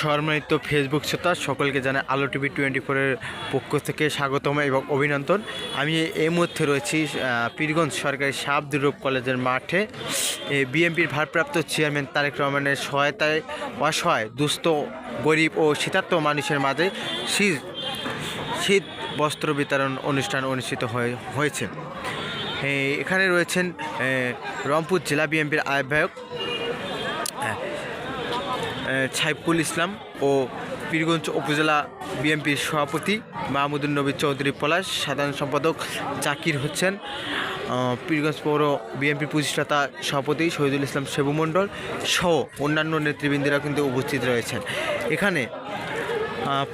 সম্মানিত ফেসবুক শ্রোতা সকলকে জানাই আলো টিভি 24-এর পক্ষ থেকে স্বাগতম এবং অভিনন্দন। আমি এই মুহূর্তে রয়েছি পীরগঞ্জ সরকারি সাব দুর্লভ কলেজের মাঠে। বিএনপির ভারপ্রাপ্ত চেয়ারম্যান তারেক রহমানের সহায়তায় অসহায় দুস্থ গরিব ও শীতার্ত মানুষের মাঝে শীত বস্ত্র বিতরণ অনুষ্ঠান অনুষ্ঠিত হয়েছে। এখানে রয়েছেন রংপুর জেলা বিএনপির আহ্বায়ক সাইফুল ইসলাম ও পীরগঞ্জ উপজেলা বিএনপির সভাপতি মাহমুদুর নবী চৌধুরী পলাশ, সাধারণ সম্পাদক জাকির হোসেন, পীরগঞ্জ পৌর বিএনপির প্রতিষ্ঠাতা সভাপতি শহীদুল ইসলাম সেবু মণ্ডল সহ অন্যান্য নেতৃবৃন্দরা কিন্তু উপস্থিত রয়েছেন। এখানে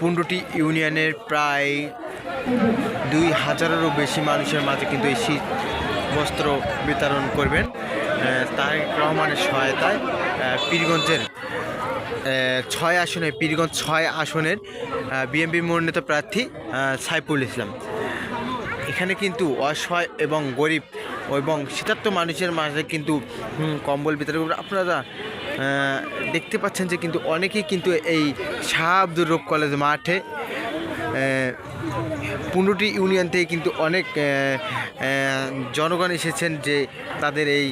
15টি ইউনিয়নের প্রায় 2000-এরও বেশি মানুষের মাঝে কিন্তু এই শীত বস্ত্র বিতরণ করবেন তারেক রহমানের সহায়তায়। পীরগঞ্জের 6 আসনের বিএনপির মনোনীত প্রার্থী সাইফুল ইসলাম। এখানে কিন্তু অসহায় এবং গরিব এবং শীতার্ত মানুষের মাঝে কিন্তু কম্বল বিতরণ করবে। আপনারা দেখতে পাচ্ছেন যে কিন্তু অনেকেই কিন্তু এই সাব দুর্লভ কলেজ মাঠে 15টি ইউনিয়ন থেকে কিন্তু অনেক জনগণ এসেছেন যে তাদের এই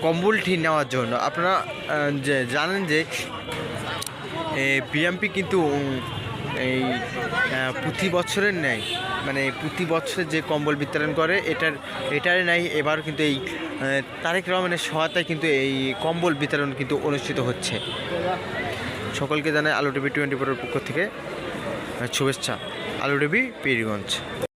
কম্বলটি নেওয়ার জন্য। আপনারা জানেন যে বিএনপি কিন্তু এই প্রতি বছরের ন্যায় প্রতি বছরের যে কম্বল বিতরণ করে এটার ন্যায় এবার কিন্তু এই তারেক রহমানের সহায়তায় কিন্তু এই কম্বল বিতরণ কিন্তু অনুষ্ঠিত হচ্ছে। সকলকে জানাই আলো টিভি 24-এর পক্ষ থেকে শুভেচ্ছা। আলো টিভি পীরগঞ্জ।